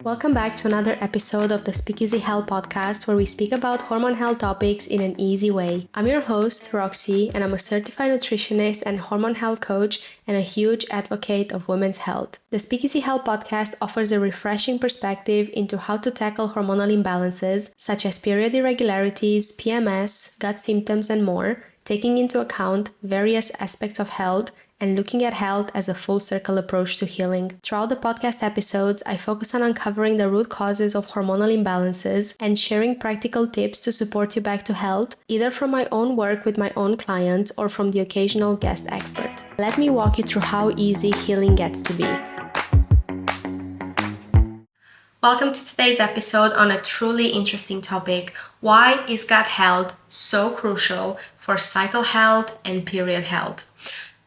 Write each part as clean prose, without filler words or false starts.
Welcome back to another episode of the Speakeasy Health podcast, where we speak about hormone health topics in an easy way. I'm your host, Rocsi, and I'm a certified nutritionist and hormone health coach and a huge advocate of women's health. The Speakeasy Health podcast offers a refreshing perspective into how to tackle hormonal imbalances such as period irregularities, PMS, gut symptoms, and more, taking into account various aspects of health and looking at health as a full circle approach to healing. Throughout the podcast episodes, I focus on uncovering the root causes of hormonal imbalances and sharing practical tips to support you back to health, either from my own work with my own clients or from the occasional guest expert. Let me walk you through how easy healing gets to be. Welcome to today's episode on a truly interesting topic. Why is gut health so crucial for cycle health and period health?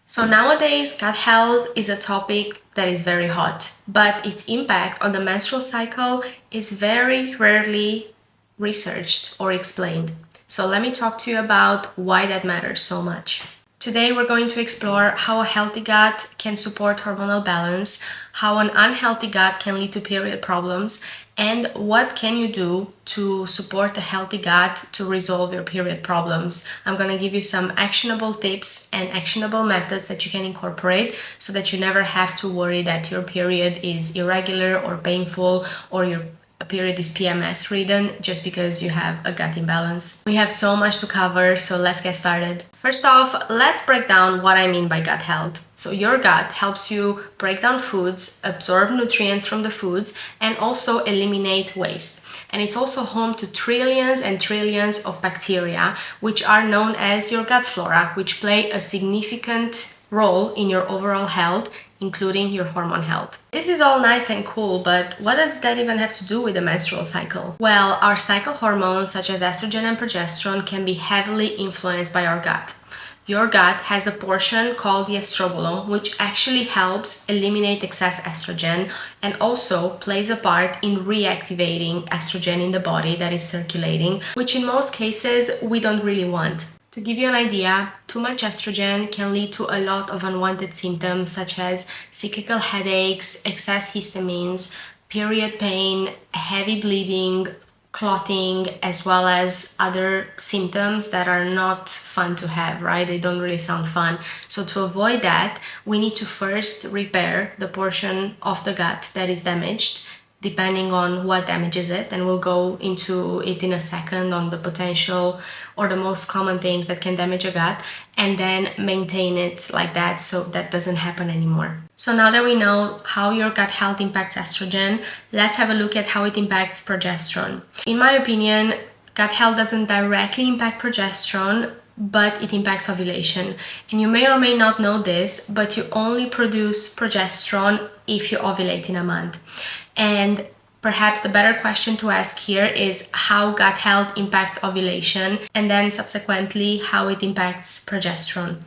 So nowadays, gut health is a topic that is very hot, but its impact on the menstrual cycle is very rarely researched or explained. So let me talk to you about why that matters so much. Today, we're going to explore how a healthy gut can support hormonal balance, how an unhealthy gut can lead to period problems, and what can you do to support a healthy gut to resolve your period problems. I'm going to give you some actionable tips and actionable methods that you can incorporate so that you never have to worry that your period is irregular or painful or your period is PMS-ridden just because you have a gut imbalance. We have so much to cover, so let's get started. First off, let's break down what I mean by gut health. So your gut helps you break down foods, absorb nutrients from the foods, and also eliminate waste. And it's also home to trillions and trillions of bacteria, which are known as your gut flora, which play a significant role in your overall health, including your hormone health. This is all nice and cool, but what does that even have to do with the menstrual cycle? Well, our cycle hormones such as estrogen and progesterone can be heavily influenced by our gut. Your gut has a portion called the estrogen, which actually helps eliminate excess estrogen and also plays a part in reactivating estrogen in the body that is circulating, which in most cases we don't really want. To give you an idea, too much estrogen can lead to a lot of unwanted symptoms such as cyclical headaches, excess histamines, period pain, heavy bleeding, clotting, as well as other symptoms that are not fun to have, right? They don't really sound fun. So to avoid that, we need to first repair the portion of the gut that is damaged, depending on what damages it, and we'll go into it in a second on the potential or the most common things that can damage a gut, and then maintain it like that so that doesn't happen anymore. So now that we know how your gut health impacts estrogen, let's have a look at how it impacts progesterone. In my opinion, gut health doesn't directly impact progesterone, but it impacts ovulation. And you may or may not know this, but you only produce progesterone if you ovulate in a month. And perhaps the better question to ask here is how gut health impacts ovulation, and then subsequently how it impacts progesterone.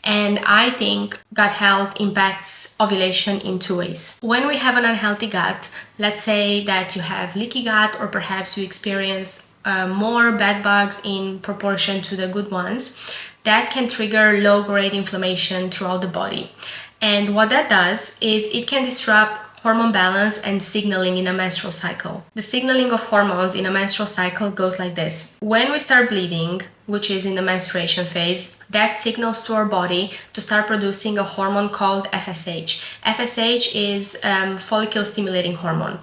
And I think gut health impacts ovulation in two ways. When we have an unhealthy gut, let's say that you have leaky gut, or perhaps you experience more bed bugs in proportion to the good ones, that can trigger low-grade inflammation throughout the body. And what that does is it can disrupt hormone balance and signaling in a menstrual cycle. The signaling of hormones in a menstrual cycle goes like this. When we start bleeding, which is in the menstruation phase, that signals to our body to start producing a hormone called FSH. FSH is follicle stimulating hormone.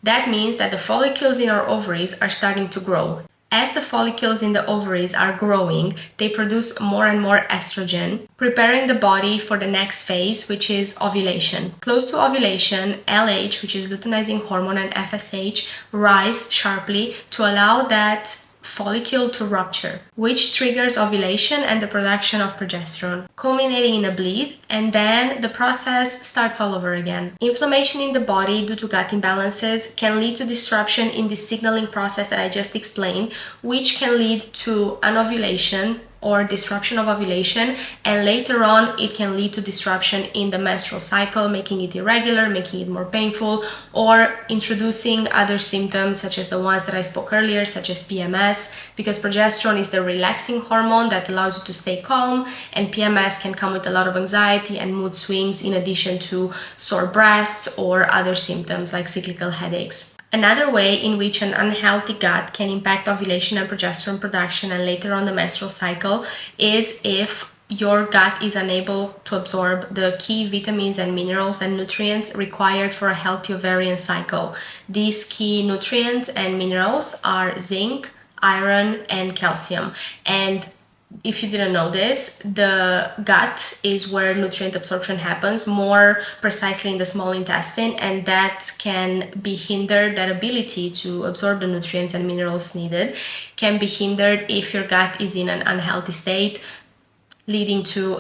That means that the follicles in our ovaries are starting to grow. As the follicles in the ovaries are growing, they produce more and more estrogen, preparing the body for the next phase, which is ovulation. Close to ovulation, LH, which is luteinizing hormone, and FSH rise sharply to allow that follicle to rupture, which triggers ovulation and the production of progesterone, culminating in a bleed, and then the process starts all over again. Inflammation in the body due to gut imbalances can lead to disruption in the signaling process that I just explained, which can lead to anovulation or disruption of ovulation, and later on it can lead to disruption in the menstrual cycle, making it irregular, making it more painful, or introducing other symptoms such as the ones that I spoke earlier, such as PMS, because progesterone is the relaxing hormone that allows you to stay calm, and PMS can come with a lot of anxiety and mood swings, in addition to sore breasts or other symptoms like cyclical headaches. Another way in which an unhealthy gut can impact ovulation and progesterone production and later on the menstrual cycle is if your gut is unable to absorb the key vitamins and minerals and nutrients required for a healthy ovarian cycle. These key nutrients and minerals are zinc, iron, and calcium. And if you didn't know this, the gut is where nutrient absorption happens, more precisely in the small intestine, and that can be hindered, that ability to absorb the nutrients and minerals needed can be hindered if your gut is in an unhealthy state, leading to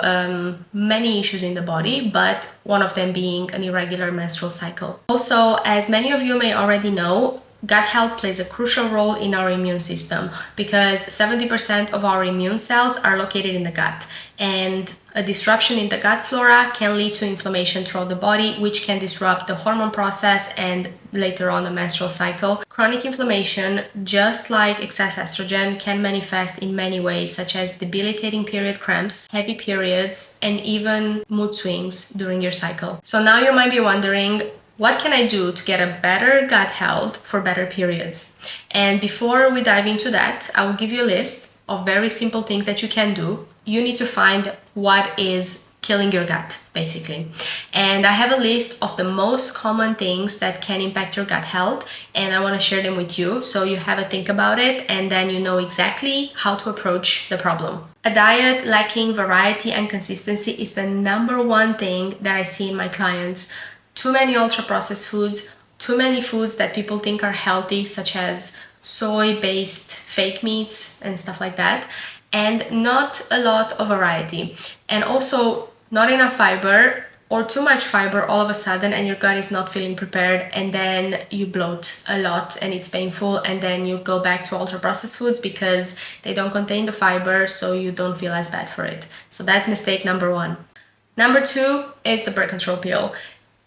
many issues in the body, but one of them being an irregular menstrual cycle. Also, as many of you may already know, gut health plays a crucial role in our immune system because 70% of our immune cells are located in the gut, and a disruption in the gut flora can lead to inflammation throughout the body, which can disrupt the hormone process and later on the menstrual cycle. Chronic inflammation, just like excess estrogen, can manifest in many ways, such as debilitating period cramps, heavy periods, and even mood swings during your cycle. So now you might be wondering, what can I do to get a better gut health for better periods? And before we dive into that, I will give you a list of very simple things that you can do. You need to find what is killing your gut, basically. And I have a list of the most common things that can impact your gut health, and I want to share them with you so you have a think about it, and then you know exactly how to approach the problem. A diet lacking variety and consistency is the number one thing that I see in my clients. Too many ultra-processed foods, too many foods that people think are healthy, such as soy-based fake meats and stuff like that, and not a lot of variety. And also not enough fiber or too much fiber all of a sudden, and your gut is not feeling prepared, and then you bloat a lot and it's painful, and then you go back to ultra-processed foods because they don't contain the fiber, so you don't feel as bad for it. So that's mistake number one. Number two is the birth control pill.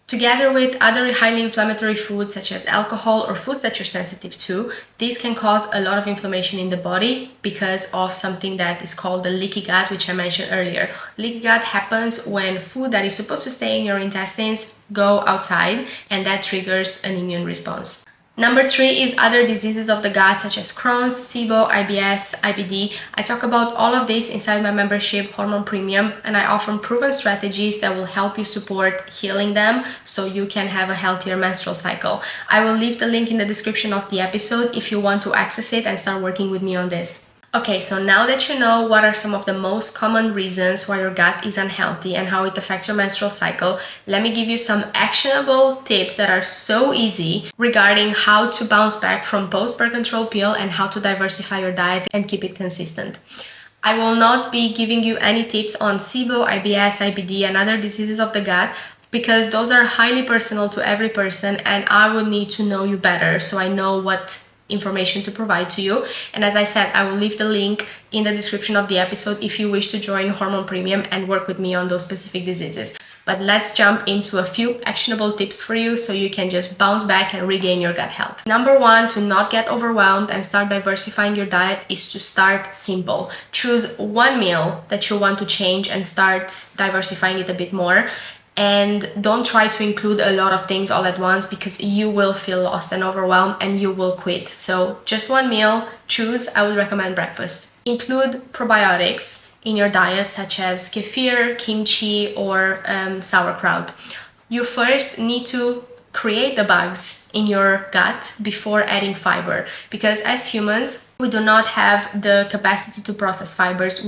Together with other highly inflammatory foods such as alcohol or foods that you're sensitive to, these can cause a lot of inflammation in the body because of something that is called the leaky gut, which I mentioned earlier. Leaky gut happens when food that is supposed to stay in your intestines go outside, and that triggers an immune response. Number three is other diseases of the gut such as Crohn's, SIBO, IBS, IBD. I talk about all of this inside my membership, Hormone Premium, and I offer proven strategies that will help you support healing them so you can have a healthier menstrual cycle. I will leave the link in the description of the episode if you want to access it and start working with me on this. Okay, so now that you know what are some of the most common reasons why your gut is unhealthy and how it affects your menstrual cycle, let me give you some actionable tips that are so easy regarding how to bounce back from post-birth control pill and how to diversify your diet and keep it consistent. I will not be giving you any tips on SIBO, IBS, IBD, and other diseases of the gut because those are highly personal to every person, and I would need to know you better so I know what information to provide to you. And as I said, I will leave the link in the description of the episode if you wish to join Hormone Premium and work with me on those specific diseases. But let's jump into a few actionable tips for you so you can just bounce back and regain your gut health. Number one, to not get overwhelmed and start diversifying your diet is to start simple. Choose one meal that you want to change and start diversifying it a bit more. And don't try to include a lot of things all at once because you will feel lost and overwhelmed and you will quit. So just one meal, choose. I would recommend breakfast. Include probiotics in your diet such as kefir, kimchi, or sauerkraut. You first need to create the bugs in your gut before adding fiber because as humans, we do not have the capacity to process fibers.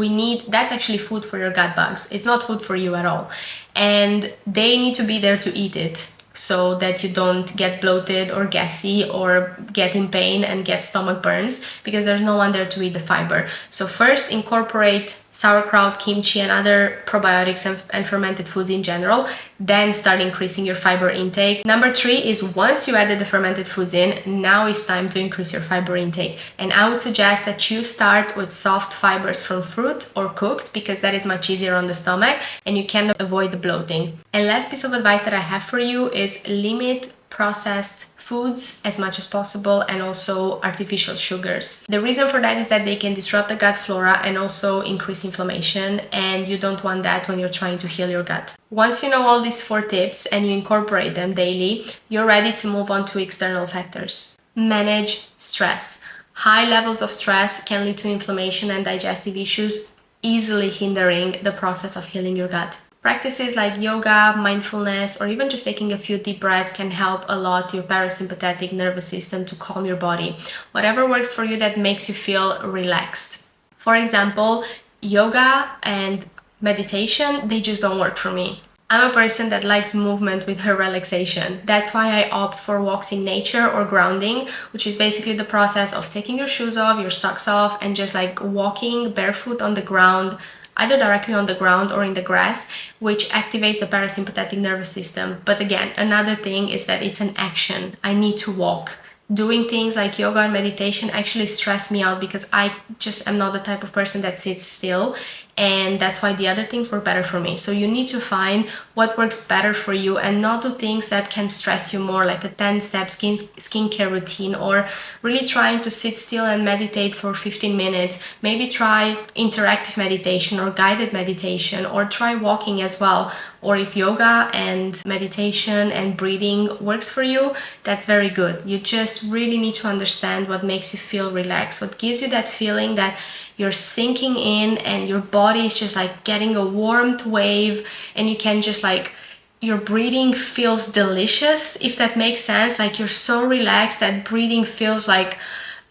That's actually food for your gut bugs. It's not food for you at all. And they need to be there to eat it so that you don't get bloated or gassy or get in pain and get stomach burns because there's no one there to eat the fiber. So first incorporate sauerkraut, kimchi, and other probiotics and fermented foods in general, then start increasing your fiber intake. Number 3 is once you added the fermented foods in, now it's time to increase your fiber intake. And I would suggest that you start with soft fibers from fruit or cooked, because that is much easier on the stomach and you can avoid the bloating. And last piece of advice that I have for you is limit processed foods as much as possible, and also artificial sugars. The reason for that is that they can disrupt the gut flora and also increase inflammation, and you don't want that when you're trying to heal your gut. Once you know all these 4 tips and you incorporate them daily, you're ready to move on to external factors. Manage stress. High levels of stress can lead to inflammation and digestive issues, easily hindering the process of healing your gut. Practices like yoga, mindfulness, or even just taking a few deep breaths can help a lot your parasympathetic nervous system to calm your body. Whatever works for you that makes you feel relaxed. For example, yoga and meditation, they just don't work for me. I'm a person that likes movement with her relaxation. That's why I opt for walks in nature or grounding, which is basically the process of taking your shoes off, your socks off, and just like walking barefoot on the ground, either directly on the ground or in the grass, which activates the parasympathetic nervous system. But again, another thing is that it's an action. I need to walk. Doing things like yoga and meditation actually stress me out because I just am not the type of person that sits still, and that's why the other things work better for me. So you need to find what works better for you and not do things that can stress you more, like a 10-step skincare routine, or really trying to sit still and meditate for 15 minutes. Maybe try interactive meditation or guided meditation, or try walking as well. Or if yoga and meditation and breathing works for you, that's very good. You just really need to understand what makes you feel relaxed, what gives you that feeling that you're sinking in and your body is just like getting a warmed wave, and you can just like, your breathing feels delicious, if that makes sense. Like you're so relaxed that breathing feels like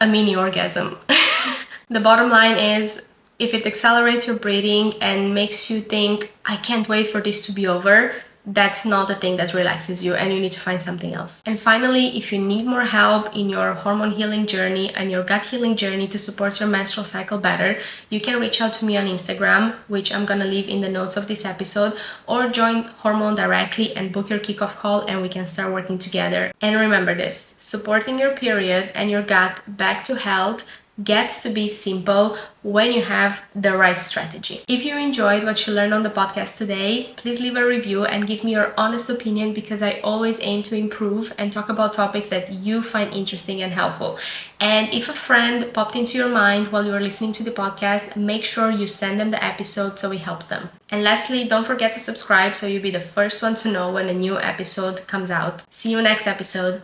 a mini orgasm. The bottom line is, if it accelerates your breathing and makes you think, I can't wait for this to be over, that's not the thing that relaxes you, and you need to find something else. And finally, if you need more help in your hormone healing journey and your gut healing journey to support your menstrual cycle better, you can reach out to me on Instagram, which I'm gonna leave in the notes of this episode, or join Hormone directly and book your kickoff call and we can start working together. And remember this, supporting your period and your gut back to health gets to be simple when you have the right strategy. If you enjoyed what you learned on the podcast today, please leave a review and give me your honest opinion, because I always aim to improve and talk about topics that you find interesting and helpful. And if a friend popped into your mind while you were listening to the podcast, make sure you send them the episode so it helps them. And lastly, don't forget to subscribe so you'll be the first one to know when a new episode comes out. See you next episode.